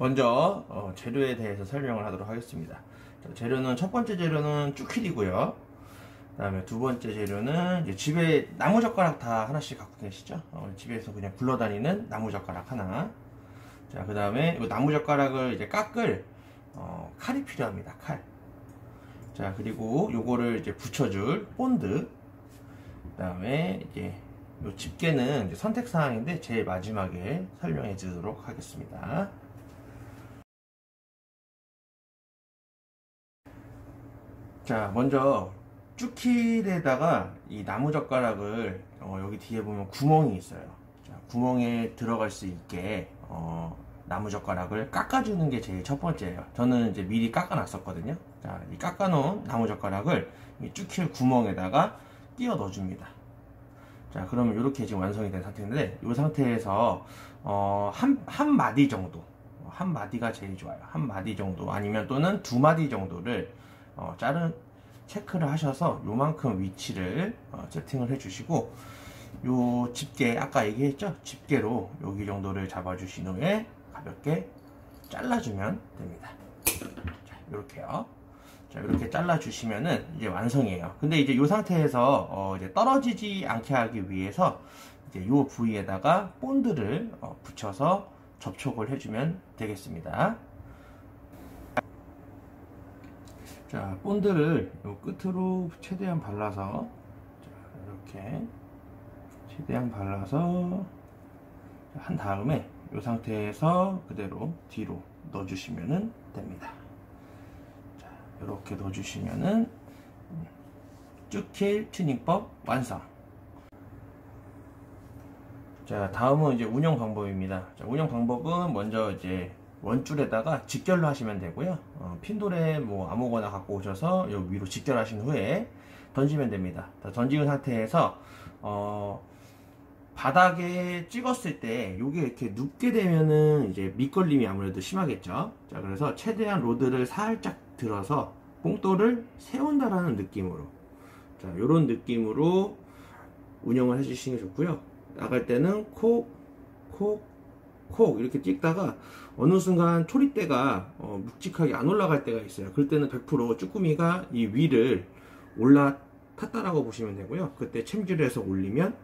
먼저 재료에 대해서 설명을 하도록 하겠습니다. 재료는 첫 번째 재료는 쭈킬이고요. 그 다음에 두 번째 재료는 이제 집에 나무젓가락 다 하나씩 갖고 계시죠? 집에서 그냥 굴러다니는 나무젓가락 하나. 자, 그 다음에 이 나무젓가락을 이제 깎을 칼이 필요합니다. 칼. 자, 그리고 요거를 이제 붙여줄 본드. 그 다음에 이제 요 집게는 이제 선택사항인데 제일 마지막에 설명해 드리도록 하겠습니다. 자, 먼저 쭈킬에다가 이 나무젓가락을 여기 뒤에 보면 구멍이 있어요. 자, 구멍에 들어갈 수 있게 나무젓가락을 깎아주는 게 제일 첫 번째예요. 저는 이제 미리 깎아놨었거든요. 자, 이 깎아놓은 나무젓가락을 이 쭈킬 구멍에다가 끼워 넣어줍니다. 자, 그러면 이렇게 지금 완성이 된 상태인데, 이 상태에서 한 마디 정도, 한 마디가 제일 좋아요. 한 마디 정도 아니면 또는 두 마디 정도를 체크를 하셔서 요만큼 위치를 세팅을 해주시고, 요 집게 아까 얘기했죠? 집게로 여기 정도를 잡아주신 후에 가볍게 잘라주면 됩니다. 자, 요렇게요. 자, 이렇게 잘라주시면은 이제 완성이에요. 근데 이제 이 상태에서 이제 떨어지지 않게 하기 위해서 이제 이 부위에다가 본드를 붙여서 접촉을 해주면 되겠습니다. 자, 본드를 요 끝으로 최대한 발라서, 자, 이렇게 최대한 발라서 한 다음에 이 상태에서 그대로 뒤로 넣어주시면 됩니다. 이렇게 넣어주시면은 쭈킬 튜닝법 완성. 자, 다음은 이제 운영 방법입니다. 자, 운영 방법은 먼저 이제 원줄에다가 직결로 하시면 되고요. 핀돌에 뭐 아무거나 갖고 오셔서 여기 위로 직결하신 후에 던지면 됩니다. 던지는 상태에서 바닥에 찍었을 때 요게 이렇게 눕게 되면은 이제 밑걸림이 아무래도 심하겠죠. 자, 그래서 최대한 로드를 살짝 들어서 봉돌을 세운다라는 느낌으로, 자, 요런 느낌으로 운영을 해주시는 게 좋고요. 나갈 때는 콕 이렇게 찍다가 어느 순간 초리대가 묵직하게 안 올라갈 때가 있어요. 그럴 때는 100% 쭈꾸미가 이 위를 올라탔다라고 보시면 되고요. 그때 챔질을 해서 올리면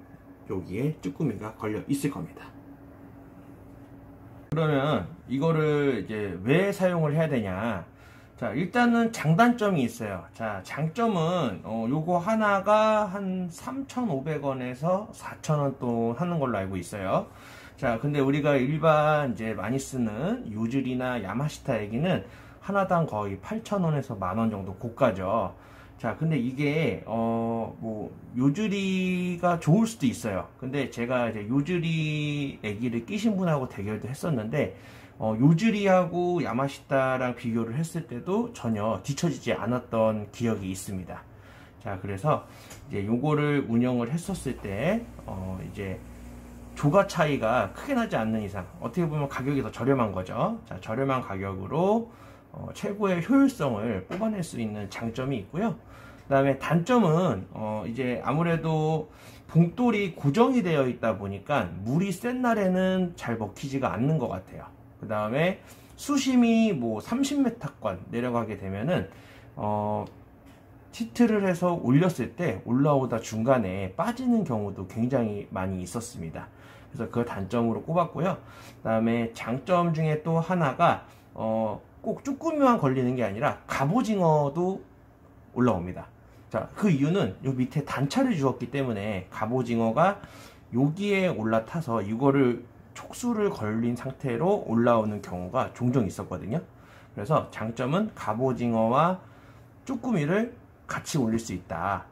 여기에 쭈꾸미가 걸려 있을 겁니다. 그러면 이거를 이제 왜 사용을 해야 되냐? 자, 일단은 장단점이 있어요. 자, 장점은 요거 하나가 한 3,500원에서 4,000원 돈 하는 걸로 알고 있어요. 자, 근데 우리가 일반 이제 많이 쓰는 요즐이나 야마시타 애기는 하나당 거의 8,000원에서 10,000원 정도 고가죠. 자, 근데 이게 뭐 요즐이가 좋을 수도 있어요. 근데 제가 이제 요즐이 애기를 끼신 분하고 대결도 했었는데 요즐이하고 야마시타랑 비교를 했을 때도 전혀 뒤처지지 않았던 기억이 있습니다. 자, 그래서 이제 요거를 운영을 했었을 때 이제 조가 차이가 크게 나지 않는 이상 어떻게 보면 가격이 더 저렴한 거죠. 자, 저렴한 가격으로 최고의 효율성을 뽑아낼 수 있는 장점이 있고요. 그 다음에 단점은 이제 아무래도 봉돌이 고정이 되어 있다 보니까 물이 센 날에는 잘 먹히지가 않는 것 같아요. 그 다음에 수심이 뭐 30m권 내려가게 되면은 히트를 해서 올렸을 때 올라오다 중간에 빠지는 경우도 굉장히 많이 있었습니다. 그래서 그 단점으로 꼽았고요. 그 다음에 장점 중에 또 하나가 꼭 쭈꾸미만 걸리는 게 아니라 갑오징어도 올라옵니다. 자, 그 이유는 요 밑에 단차를 주었기 때문에 갑오징어가 여기에 올라타서 이거를 촉수를 걸린 상태로 올라오는 경우가 종종 있었거든요. 그래서 장점은 갑오징어와 쭈꾸미를 같이 올릴 수 있다.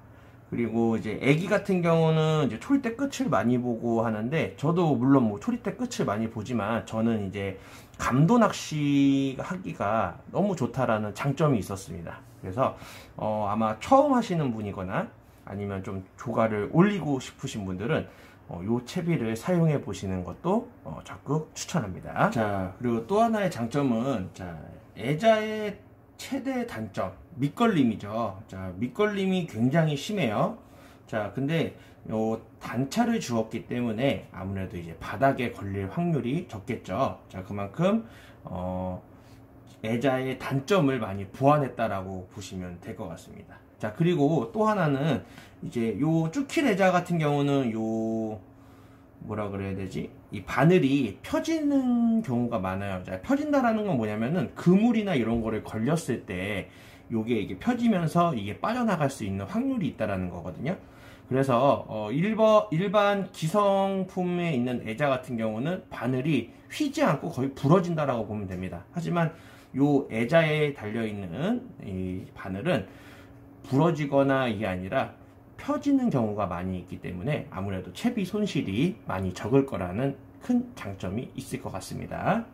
그리고 이제 애기 같은 경우는 이제 초리대 끝을 많이 보고 하는데, 저도 물론 뭐 초리대 끝을 많이 보지만 저는 이제 감도 낚시 하기가 너무 좋다라는 장점이 있었습니다. 그래서 아마 처음 하시는 분이거나 아니면 좀 조가를 올리고 싶으신 분들은 요 채비를 사용해 보시는 것도 적극 추천합니다. 자, 그리고 또 하나의 장점은, 자, 애자의 최대 단점, 밑걸림이죠. 자, 밑걸림이 굉장히 심해요. 자, 근데 요 단차를 주었기 때문에 아무래도 이제 바닥에 걸릴 확률이 적겠죠. 자, 그만큼 애자의 단점을 많이 보완했다라고 보시면 될 것 같습니다. 자, 그리고 또 하나는 이제 요 쭈킬 애자 같은 경우는 요 뭐라 그래야 되지? 이 바늘이 펴지는 경우가 많아요. 자, 펴진다라는 건 뭐냐면은 그물이나 이런 거를 걸렸을 때 요게 이게 펴지면서 이게 빠져나갈 수 있는 확률이 있다라는 거거든요. 그래서 일반 기성품에 있는 애자 같은 경우는 바늘이 휘지 않고 거의 부러진다라고 보면 됩니다. 하지만 요 애자에 달려있는 이 바늘은 부러지거나 이게 아니라 펴지는 경우가 많이 있기 때문에 아무래도 채비 손실이 많이 적을 거라는 큰 장점이 있을 것 같습니다.